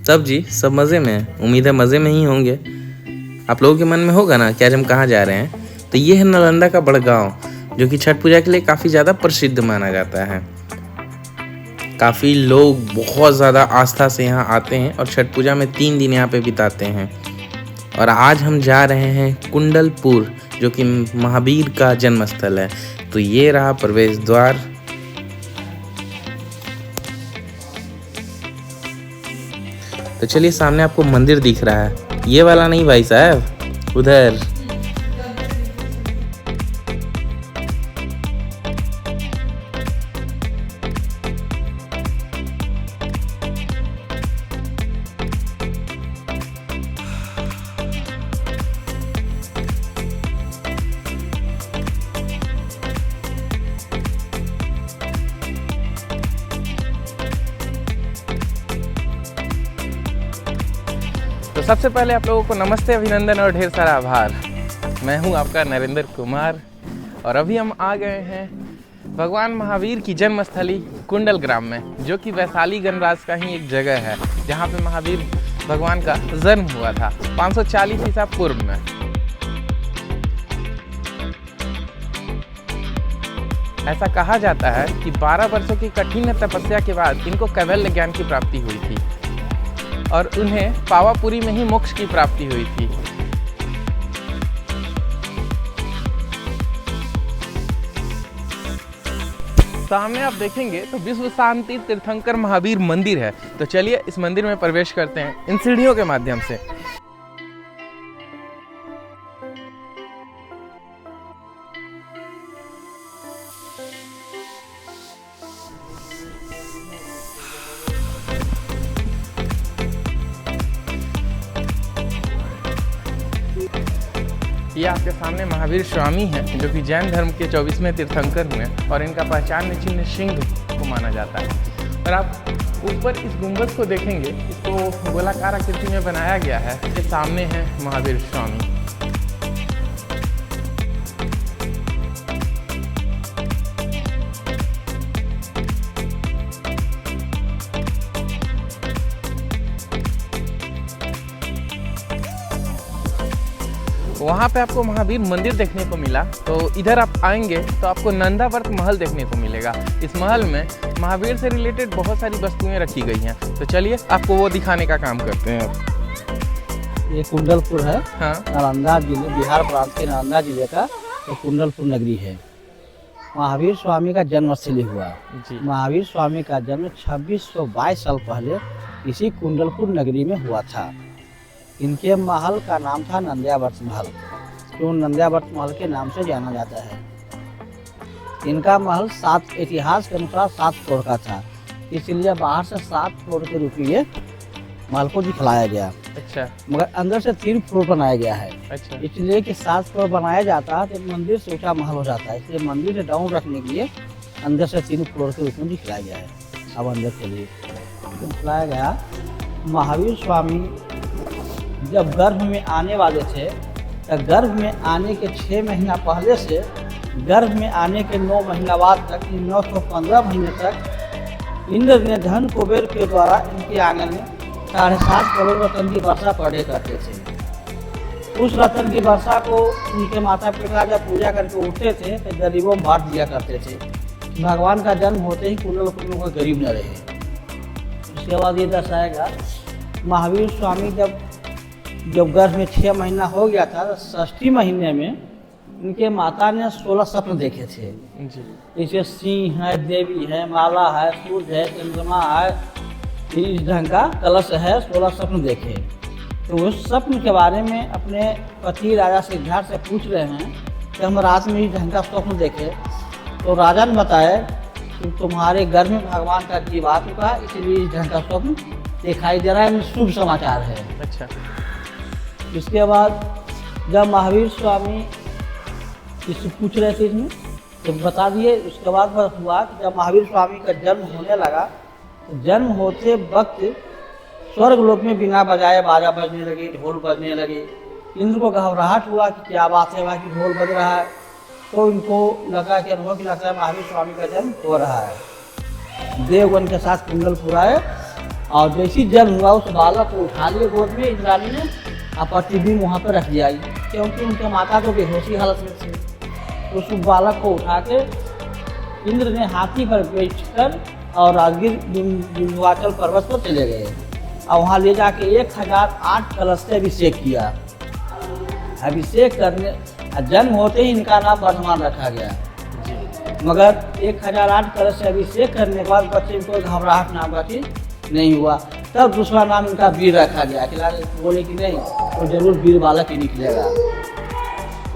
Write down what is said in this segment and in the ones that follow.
तब जी सब मज़े में हैं। उम्मीद है मज़े में ही होंगे। आप लोगों के मन में होगा ना कि आज हम कहाँ जा रहे हैं। तो ये है नालंदा का बड़गांव, जो कि छठ पूजा के लिए काफ़ी ज़्यादा प्रसिद्ध माना जाता है। काफ़ी लोग बहुत ज़्यादा आस्था से यहाँ आते हैं और छठ पूजा में 3 दिन यहाँ पे बिताते हैं। और आज हम जा रहे हैं कुंडलपुर, जो कि महावीर का जन्म स्थल है। तो ये रहा प्रवेश द्वार। तो चलिए, सामने आपको मंदिर दिख रहा है, ये वाला नहीं भाई साहब, उधर। तो सबसे पहले आप लोगों को नमस्ते, अभिनंदन और ढेर सारा आभार। मैं हूं आपका नरेंद्र कुमार और अभी हम आ गए हैं भगवान महावीर की जन्मस्थली कुंडल ग्राम में, जो कि वैशाली गणराज्य का ही एक जगह है, जहां पे महावीर भगवान का जन्म हुआ था 540 ईसा पूर्व में। ऐसा कहा जाता है कि 12 वर्षों की कठिन तपस्या के बाद इनको कैवल्य ज्ञान की प्राप्ति हुई थी और उन्हें पावापुरी में ही मोक्ष की प्राप्ति हुई थी। सामने आप देखेंगे तो विश्व शांति तीर्थंकर महावीर मंदिर है। तो चलिए इस मंदिर में प्रवेश करते हैं इन सीढ़ियों के माध्यम से। ये आपके सामने महावीर स्वामी हैं, जो कि जैन धर्म के 24वें तीर्थंकर हुए और इनका पहचान चिन्ह सिंह को माना जाता है। और आप ऊपर इस गुंबद को देखेंगे, इसको गोलाकार आकृति में बनाया गया है। इसके सामने है महावीर स्वामी। वहाँ पे आपको महावीर मंदिर देखने को मिला। तो इधर आप आएंगे तो आपको नंदावर्त महल देखने को मिलेगा। इस महल में महावीर से रिलेटेड बहुत सारी वस्तुएं रखी गई हैं। तो चलिए आपको वो दिखाने का काम करते हैं। ये कुंडलपुर है। हाँ, नालंदा जिले, बिहार प्रांत के नालंदा जिले का तो कुंडलपुर नगरी है। महावीर स्वामी का जन्म स्थली हुआ जी। महावीर स्वामी का जन्म 2622 साल पहले इसी कुंडलपुर नगरी में हुआ था। इनके महल का नाम था नंद्यावर्त महल, जो नंद्यावर्त महल के नाम से जाना जाता है। इनका महल इतिहास के अनुसार 7 फ्लोर का था, इसलिए बाहर से 7 फ्लोर के रूप में ये महल को दिखलाया गया। अच्छा, मगर अंदर से 3 फ्लोर बनाया गया है। अच्छा, इसलिए कि 7 फ्लोर बनाया जाता है तो मंदिर से ऊंचा महल हो जाता है, इसलिए मंदिर से डाउन रखने के लिए अंदर से 3 फ्लोर के रूप में दिखलाया गया है। अब अंदर के लिए दिखलाया गया। महावीर स्वामी जब गर्भ में आने वाले थे, तो गर्भ में आने के 6 महीना पहले से गर्भ में आने के 9 महीना बाद तक, 915 महीने तक इंद्र ने धन कुबेर के द्वारा इनके आंगन में 7.5 करोड़ रत्न की वर्षा पड़े करते थे। उस रत्न की वर्षा को उनके माता पिता जब पूजा करके उठते थे तो गरीबों में बांट दिया करते थे। भगवान का जन्म होते ही कुंडलपुर में कोई गरीब न रहे। उसके बाद ये दर्शाएगा महावीर स्वामी जब गर्भ में 6 महीना हो गया था, तो 6ठी महीने में इनके माता ने 16 स्वप्न देखे थे। जैसे सिंह है, देवी है, माला है, सूर्य है, चंद्रमा है, इस ढंग का कलश है। 16 स्वप्न देखे। तो उस स्वप्न के बारे में अपने पति राजा सिद्धार्थ से पूछ रहे हैं कि हम रात में इस ढंग का स्वप्न देखे। तो राजा ने बताया कि तुम्हारे गर्भ में भगवान का जीव आ चुका है, इसलिए इस ढंग का स्वप्न दिखाई दे रहा है, शुभ समाचार है। अच्छा। इसके बाद जब महावीर स्वामी इससे पूछ रहे थे इसमें, तो बता दिए। उसके बाद हुआ कि जब महावीर स्वामी का जन्म होने लगा, तो जन्म होते वक्त स्वर्ग लोक में बिना बजाए बाजा बजने लगे, ढोल बजने लगे। इंद्र को घबराहट हुआ कि क्या बात है, वहाँ की ढोल बज रहा है। तो इनको लगा कि अनुभव की लगता है महावीर स्वामी का जन्म हो रहा है। देवगण के साथ कुंडलपुर आए और जैसी जन्म हुआ उस बालक को उठा लिए गोद में इंद्राणी ने और प्रतिबिंब वहाँ पर रख दिया, क्योंकि उनके माता तो बेहोशी हालत में थे। उस बालक को उठा के इंद्र ने हाथी पर बैठकर और राजगीर विंध्याचल पर्वत पर चले गए और वहाँ ले जाके 1008 कलश से अभिषेक किया। अभिषेक करने जन्म होते ही इनका नाम वर्धमान रखा गया, मगर 1008 कलश से अभिषेक करने के बाद बच्चे को घबराहट नाम का चीज नहीं हुआ। तब दूसरा नाम इनका वीर रखा गया। खिलाड़ी बोले कि नहीं तो जरूर वीर बालक ही निकलेगा।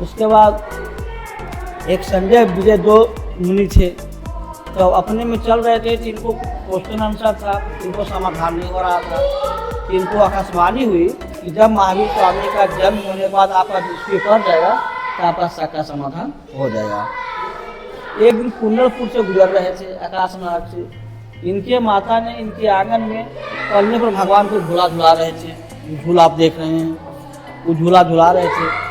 उसके बाद एक संजय विजय 2 मुनि थे, तो अपने में चल रहे थे। इनको क्वेश्चन आंसर था, इनको समाधान नहीं हो रहा था। इनको आकाशवाणी हुई कि जब महावीर स्वामी का जन्म होने के बाद आपका दृष्टि पड़ जाएगा तो आपका सबका समाधान हो जाएगा। एक दिन कुंडलपुर से गुजर रहे थे आकाश मार्ग से। इनके माता ने इनके आंगन में पलने पर भगवान को झूला झुला रहे थे। झूला आप देख रहे हैं, वो झूला झुला रहे थे।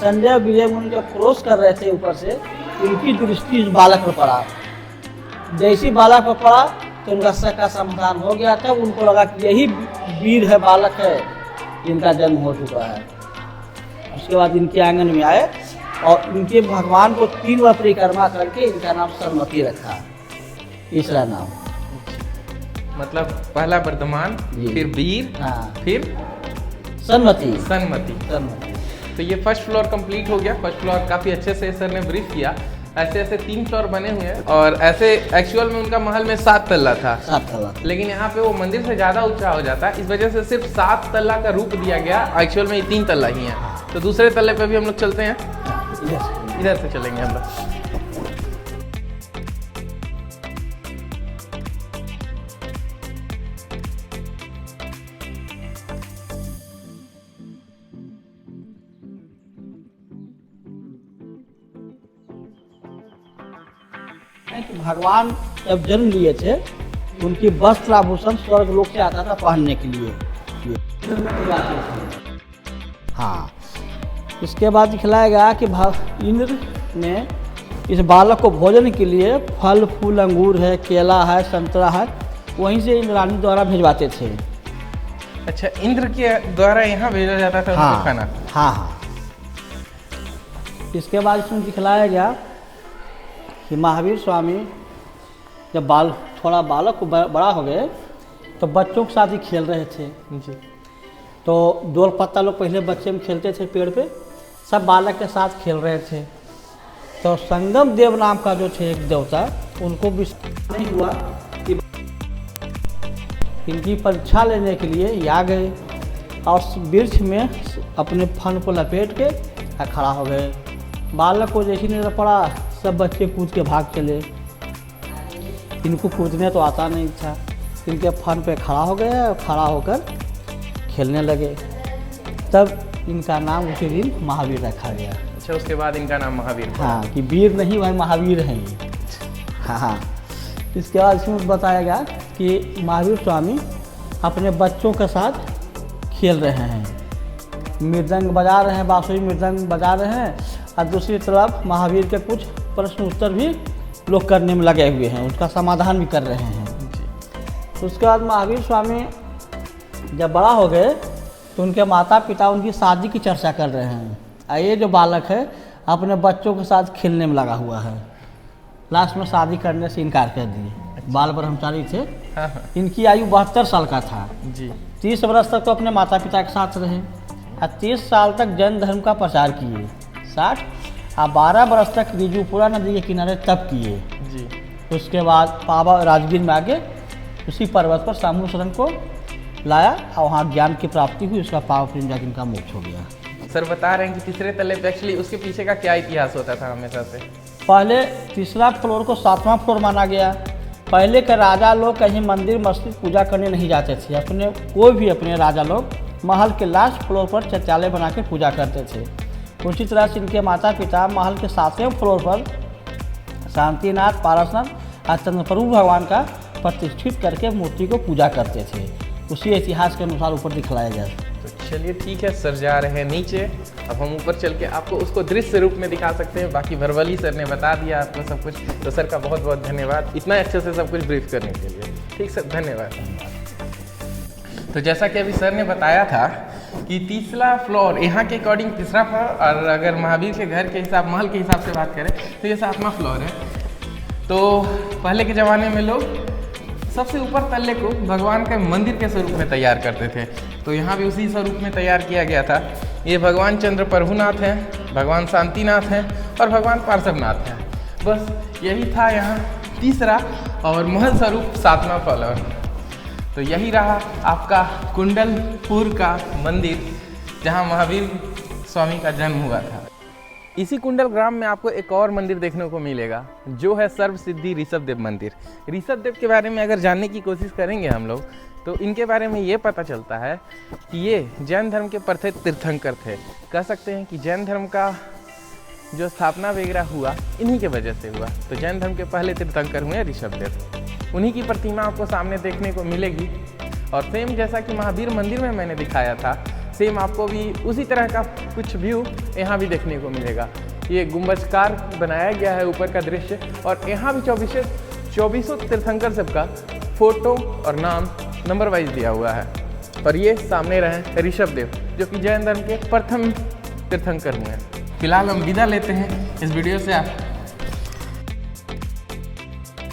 संजय विजय मुनि जब क्रॉस कर रहे थे ऊपर से, इनकी दृष्टि इस बालक पर पड़ा। जैसी बालक पर पड़ा तो उनका सबका समाधान हो गया। तब उनको लगा कि यही वीर है, बालक है, इनका जन्म हो चुका है। उसके बाद इनके आंगन में आए और इनके भगवान को 3 बार परिक्रमा करके इनका नाम सरमती रखा, तीसरा नाम। मतलब पहला वर्धमान, फिर वीर, हाँ, फिर सन्मति। सन्मति। तो ये फर्स्ट फ्लोर कंप्लीट हो गया। फर्स्ट फ्लोर काफ़ी अच्छे से सर ने ब्रीफ किया। ऐसे ऐसे 3 फ्लोर बने हुए हैं और ऐसे एक्चुअल में उनका महल में 7 तल्ला था। 7 तल्ला, लेकिन यहाँ पे वो मंदिर से ज़्यादा ऊंचा हो जाता है, इस वजह से सिर्फ 7 तल्ला का रूप दिया गया। एक्चुअल में 3 तल्ला ही है। तो दूसरे तल्ले पे भी हम लोग चलते हैं, इधर से चलेंगे हम लोग। भगवान जब जन्म लिए थे उनकी वस्त्र आभूषण स्वर्ग लोक से आता था पहनने के लिए। हाँ, इसके बाद दिखलाया गया कि इंद्र ने इस बालक को भोजन के लिए फल फूल, अंगूर है, केला है, संतरा है, वहीं से इंद्राणी द्वारा भिजवाते थे। अच्छा, इंद्र के द्वारा यहाँ भेजा जाता था उनको खाना? हाँ। इसके बाद इसमें दिखलाया गया कि महावीर स्वामी जब थोड़ा बालक को बड़ा हो गए तो बच्चों के साथ ही खेल रहे थे जी। तो डोल पत्ता लोग पहले बच्चे में खेलते थे पेड़ पे, सब बालक के साथ खेल रहे थे। तो संगम देव नाम का जो थे एक देवता, उनको विश्वास नहीं हुआ कि इनकी परीक्षा लेने के लिए या गए और वृक्ष में अपने फन को लपेट के खड़ा हो गए। बालक को जैसी नजर पड़ा सब बच्चे कूद के भाग चले। इनको कूदने तो आता नहीं था, इनके फन पे खड़ा हो गए और खड़ा होकर खेलने लगे। तब इनका नाम उसी दिन महावीर रखा गया। अच्छा, उसके बाद इनका नाम महावीर? हाँ, कि वीर नहीं भाई महावीर हैं ये। हाँ। इसके बाद इसमें बताया गया कि महावीर स्वामी अपने बच्चों के साथ खेल रहे हैं, मृदंग बजा रहे हैं, बांसुरी मृदंग बजा रहे हैं, और दूसरी तरफ महावीर के कुछ प्रश्न उत्तर भी लोग करने में लगे हुए हैं, उसका समाधान भी कर रहे हैं। उसके बाद महावीर स्वामी जब बड़ा हो गए तो उनके माता पिता उनकी शादी की चर्चा कर रहे हैं। और ये जो बालक है अपने बच्चों के साथ खेलने में लगा हुआ है। लास्ट में शादी करने से इनकार कर दिए। बाल ब्रह्मचारी थे। इनकी आयु 72 साल का था जी। 30 वर्ष तक तो अपने माता पिता के साथ रहे और 30 साल तक जैन धर्म का प्रचार किए। 60 और 12 वर्ष तक रिजुपुरा नदी के किनारे तप किए जी। उसके बाद पावा राजगीर में आगे उसी पर्वत पर सामूसरन को लाया और वहाँ ज्ञान की प्राप्ति हुई। उसका पाव प्रेम जाकर इनका मोक्ष हो गया। सर बता रहे हैं कि तीसरे तल्ले पे एक्चुअली उसके पीछे का क्या इतिहास होता था हमेशा से? पहले तीसरा फ्लोर को 7वां फ्लोर माना गया। पहले के राजा लोग कहीं मंदिर मस्जिद पूजा करने नहीं जाते थे। अपने राजा लोग महल के लास्ट फ्लोर पर चैत्यालय बना के पूजा करते थे। उसी तरह से इनके माता पिता महल के 7वें फ्लोर पर शांतिनाथ, पारसनाथ और चंद्रप्रभु भगवान का प्रतिष्ठित करके मूर्ति को पूजा करते थे। उसी इतिहास के अनुसार ऊपर दिखलाया गया। तो चलिए ठीक है, सर जा रहे हैं नीचे। अब हम ऊपर चल के आपको उसको दृश्य रूप में दिखा सकते हैं। बाकी वर्बली सर ने बता दिया आपको सब कुछ। तो सर का बहुत बहुत धन्यवाद इतना अच्छे से सब कुछ ब्रीफ करने के लिए। ठीक सर, धन्यवाद। तो जैसा कि अभी सर ने बताया था कि तीसरा फ्लोर यहाँ के अकॉर्डिंग तीसरा फ्लोर, और अगर महावीर के घर के हिसाब, महल के हिसाब से बात करें तो ये 7वां फ्लोर है। तो पहले के ज़माने में लोग सबसे ऊपर तल्ले को भगवान के मंदिर के स्वरूप में तैयार करते थे, तो यहाँ भी उसी स्वरूप में तैयार किया गया था। ये भगवान चंद्र प्रभुनाथ हैं, भगवान शांतिनाथ हैं और भगवान पार्श्वनाथ हैं। बस यही था यहाँ तीसरा और महल स्वरूप 7वां फ्लोर। तो यही रहा आपका कुंडलपुर का मंदिर, जहाँ महावीर स्वामी का जन्म हुआ था। इसी कुंडल ग्राम में आपको एक और मंदिर देखने को मिलेगा, जो है सर्व सिद्धि ऋषभ देव मंदिर। ऋषभ देव के बारे में अगर जानने की कोशिश करेंगे हम लोग, तो इनके बारे में ये पता चलता है कि ये जैन धर्म के प्रथित तीर्थंकर थे। कह सकते हैं कि जैन धर्म का जो स्थापना वगैरह हुआ इन्हीं के वजह से हुआ। तो जैन धर्म के पहले तीर्थंकर हुए ऋषभ देव। उन्हीं की प्रतिमा आपको सामने देखने को मिलेगी। और सेम जैसा कि महावीर मंदिर में मैंने दिखाया था, सेम आपको भी उसी तरह का कुछ व्यू यहाँ भी देखने को मिलेगा। ये गुंबजकार बनाया गया है ऊपर का दृश्य, और यहाँ भी 2400 तीर्थंकर सबका फोटो और नाम नंबर वाइज दिया हुआ है। और ये सामने रहे ऋषभ देव, जो कि जैन धर्म के प्रथम तीर्थंकर हुए हैं। फिलहाल हम विदा लेते हैं इस वीडियो से। आप